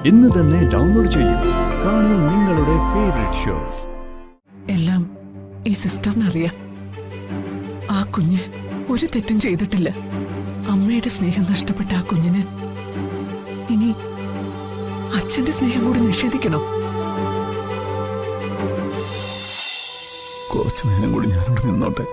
ഇന്ന് തന്നെ ഡൗൺലോഡ് ചെയ്യൂ. കാണൂ നിങ്ങളുടെ ഫേവറേറ്റ് ഷോസ്. എല്ലാം ഈ സിസ്റ്ററിനറിയാം. ആ കുഞ്ഞ് ഒരു തെറ്റും ചെയ്തിട്ടില്ല. അമ്മയുടെ സ്നേഹം നഷ്ടപ്പെട്ട ആ കുഞ്ഞിന് ഇനി അച്ഛന്റെ സ്നേഹം കൂടി നിഷേധിക്കണോ? കുറച്ചു നേരം കൂടി ഞാനവിടെ നിന്നോട്ടെ.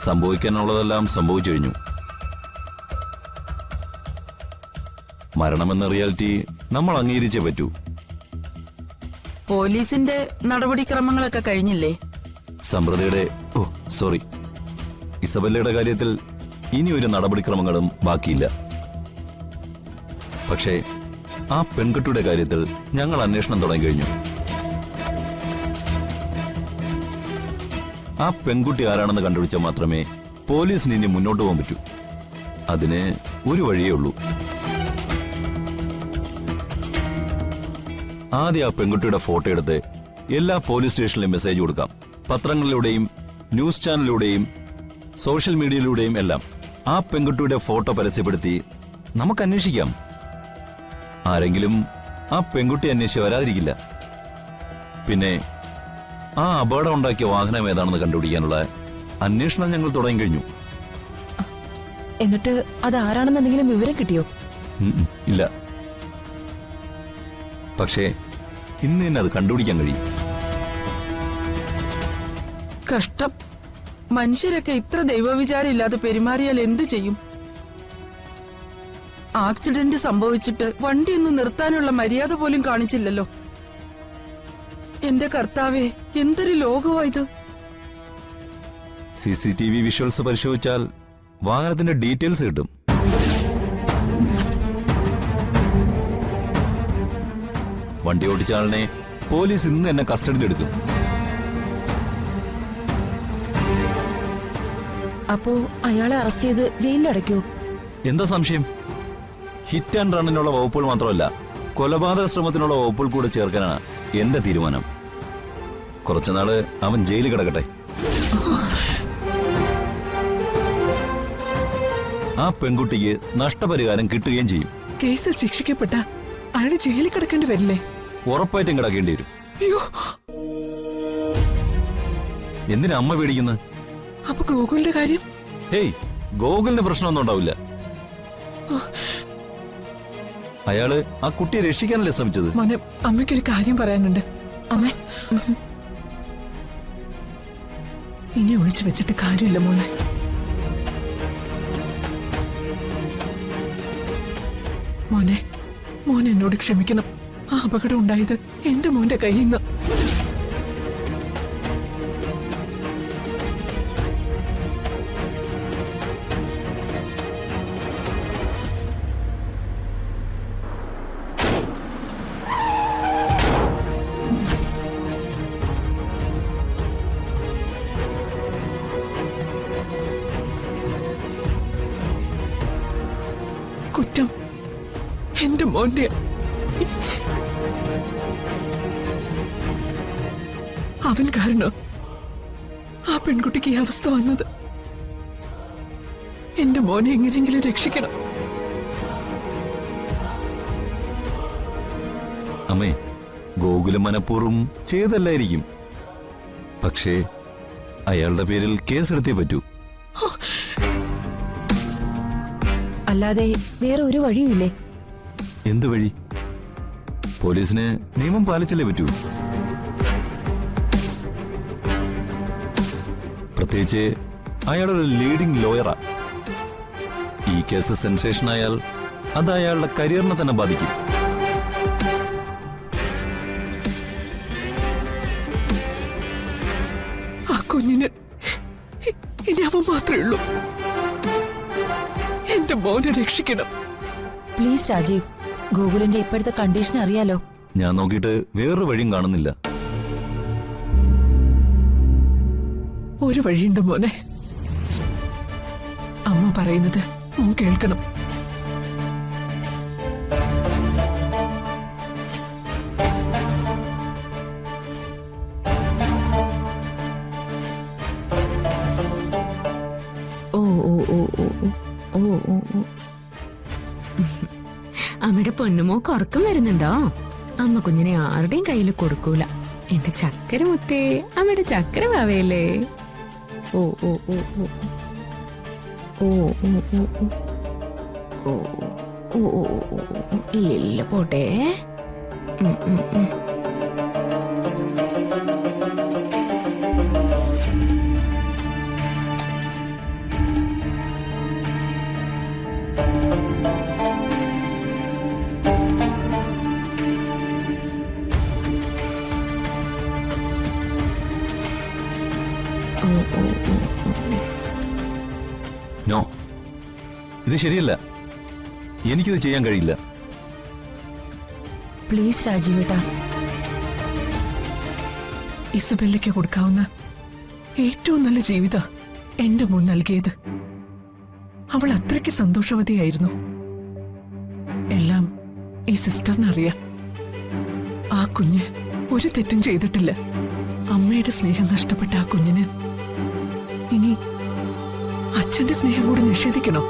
സംഭവിക്കാനുള്ളതെല്ലാം സംഭവിച്ചു കഴിഞ്ഞു. മരണമെന്ന റിയാലിറ്റി നമ്മൾ അംഗീകരിച്ചേ പറ്റൂ. പോലീസിന്റെ നടപടിക്രമങ്ങളൊക്കെ കഴിഞ്ഞില്ലേ? സോറി, ഇസബല്ലയുടെ കാര്യത്തിൽ ഇനി ഒരു നടപടിക്രമങ്ങളും ബാക്കിയില്ല. പക്ഷേ ആ പെൺകുട്ടിയുടെ കാര്യത്തിൽ ഞങ്ങൾ അന്വേഷണം തുടങ്ങി കഴിഞ്ഞു. ആ പെൺകുട്ടി ആരാണെന്ന് കണ്ടുപിടിച്ചാൽ മാത്രമേ പോലീസിന് ഇനി മുന്നോട്ട് പോകാൻ പറ്റൂ. അതിന് ഒരു വഴിയേ ഉള്ളൂ. ആദ്യം ആ പെൺകുട്ടിയുടെ ഫോട്ടോ എടുത്ത് എല്ലാ പോലീസ് സ്റ്റേഷനിലും മെസ്സേജ് കൊടുക്കാം. പത്രങ്ങളിലൂടെയും ന്യൂസ് ചാനലിലൂടെയും സോഷ്യൽ മീഡിയയിലൂടെയും എല്ലാം ആ പെൺകുട്ടിയുടെ ഫോട്ടോ പരസ്യപ്പെടുത്തി നമുക്ക് അന്വേഷിക്കാം. ആരെങ്കിലും ആ പെൺകുട്ടി അന്വേഷിച്ച് വരാതിരിക്കില്ല. പിന്നെ ആ അപകടം ഉണ്ടാക്കിയ വാഹനം ഏതാണെന്ന് കണ്ടുപിടിക്കാനുള്ള അന്വേഷണം ഞങ്ങൾ തുടങ്ങി കഴിഞ്ഞു. എന്നിട്ട് അത് ആരാണെന്ന് എന്തെങ്കിലും വിവരം കിട്ടിയോ? ഇല്ല. പക്ഷേ ഇന്ന് തന്നെ അത് കണ്ടുപിടിക്കാൻ കഴിയും. കഷ്ടം. മനുഷ്യരൊക്കെ ഇത്ര ദൈവവിചാരം ഇല്ലാതെ പെരുമാറിയാൽ എന്ത് ചെയ്യും? ആക്സിഡന്റ് സംഭവിച്ചിട്ട് വണ്ടിയൊന്നും നിർത്താനുള്ള മര്യാദ പോലും കാണിച്ചില്ലല്ലോ. എന്റെ കർത്താവേ, എന്തൊരു ലോകമായത്! CCTV വിഷ്വൽസ് പരിശോധിച്ചാൽ വാഹനത്തിന്റെ ഡീറ്റെയിൽസ് കിട്ടും. വണ്ടി ഓടിച്ച ആളിനെ പോലീസ് ഇന്ന് തന്നെ കസ്റ്റഡിയിലെടുക്കും. അപ്പോ അയാളെ അറസ്റ്റ് ചെയ്ത് ജയിലിലടയ്ക്കോ? എന്താ സംശയം? ഹിറ്റ് ആൻഡ് റണ്ണിനുള്ള വകുപ്പുകൾ മാത്രമല്ല, കൊലപാതക ശ്രമത്തിനുള്ള വകുപ്പുകൾ കൂടെ ചേർക്കാനാണ് എന്റെ തീരുമാനം. കുറച്ചുനാള് അവൻ ജയിലിൽ കിടക്കട്ടെ. ആ പെൺകുട്ടിക്ക് നഷ്ടപരിഹാരം കിട്ടുകയും ചെയ്യും. കേസിൽ ശിക്ഷിക്കപ്പെട്ട അയാൾ ജയിലിൽ കിടക്കേണ്ടി വരില്ലേ? ഉറപ്പായിട്ടും കിടക്കേണ്ടി വരും. അയ്യോ, എന്തിനാ അമ്മ പേടിക്കുന്നത്? അപ്പൊ ഗോകുലിന്റെ കാര്യം? ഹേയ്, ഗോകുലിന് പ്രശ്നമൊന്നും ഉണ്ടാവില്ല. അയാള് ആ കുട്ടിയെ രക്ഷിക്കാനല്ലേ ശ്രമിച്ചത്. മോനെ, അമ്മയ്ക്കൊരു കാര്യം പറയാനുണ്ട്. അമ്മ, ഇനി ഒളിച്ചു വെച്ചിട്ട് കാര്യമില്ല മോളെ. മോനെ, മോൻ എന്നോട് ക്ഷമിക്കണം. ആ അപകടം ഉണ്ടായത് എന്റെ മോന്റെ കയ്യിൽ നിന്ന്. കുറ്റം എന്റെ മോന്റെ. അവൻ കാരണം ആ പെൺകുട്ടിക്ക് ഈ അവസ്ഥ വന്നത്. എന്റെ മോനെ എങ്ങനെയെങ്കിലും രക്ഷിക്കണം. അമ്മേ, ഗോകുലം മനഃപൂർവ്വം ചെയ്തല്ലായിരിക്കും. പക്ഷേ അയാളുടെ പേരിൽ കേസെടുത്തേ പറ്റൂ. അല്ലാതെ വേറെ ഒരു വഴിയുമില്ലേ? എന്ത് വഴി? പോലീസിന് നിയമം പാലിച്ചല്ലേ പറ്റൂ. പ്രത്യേകിച്ച് അയാളൊരു ലീഡിംഗ് ലോയറാ. ഈ കേസ് സെൻസേഷൻ ആയാൽ അത് അയാളുടെ കരിയറിനെ തന്നെ ബാധിക്കും. ആ കുഞ്ഞിന് ഇനി അവൻ മാത്രമേ ഉള്ളൂ. എന്റെ മോനെ രക്ഷിക്കണം. പ്ലീസ് രാജീവ്, ഗോകുലിന്റെ ഇപ്പോഴത്തെ കണ്ടീഷൻ അറിയാലോ. ഞാൻ നോക്കിയിട്ട് വേറൊരു വഴിയും കാണുന്നില്ല. ഒരു വഴിയുണ്ട് മോനെ. അമ്മ പറയുന്നത് മോൻ കേൾക്കണം. ഓ ഓ ഓ ഓ ഓ ഓ ഓ ഓ. അമ്മയുടെ പൊന്നുമോക്ക് ഉറക്കം വരുന്നുണ്ടോ? അമ്മ കുഞ്ഞിനെ ആരുടെയും കയ്യിൽ കൊടുക്കൂല. എന്റെ ചക്കര മുത്തേ, അമ്മയുടെ ചക്കര മാവയല്ലേ. ഓ ഓ ഓ ഓ ഓ ഓ ഓ ഓ ഓ ഓ ഓ. ഇല്ല പോട്ടെ. നോ, ഇത് ശരിയല്ല. എനിക്കിത് ചെയ്യാൻ കഴിയില്ല. പ്ലീസ് രാജീവേട്ടാ. ഇസബെല്ലയ്ക്ക് കൊടുക്കാവുന്ന ഏറ്റവും നല്ല ജീവിത എന്റെ മോൻ നൽകിയത്. അവൾ അത്രയ്ക്ക് സന്തോഷവതിയായിരുന്നു. എല്ലാം ഈ സിസ്റ്ററിനറിയാം. ആ കുഞ്ഞ് ഒരു തെറ്റും ചെയ്തിട്ടില്ല. അമ്മയുടെ സ്നേഹം നഷ്ടപ്പെട്ട ആ കുഞ്ഞിന് ഇനി അച്ഛന്റെ സ്നേഹം കൂടി നിഷേധിക്കണോ?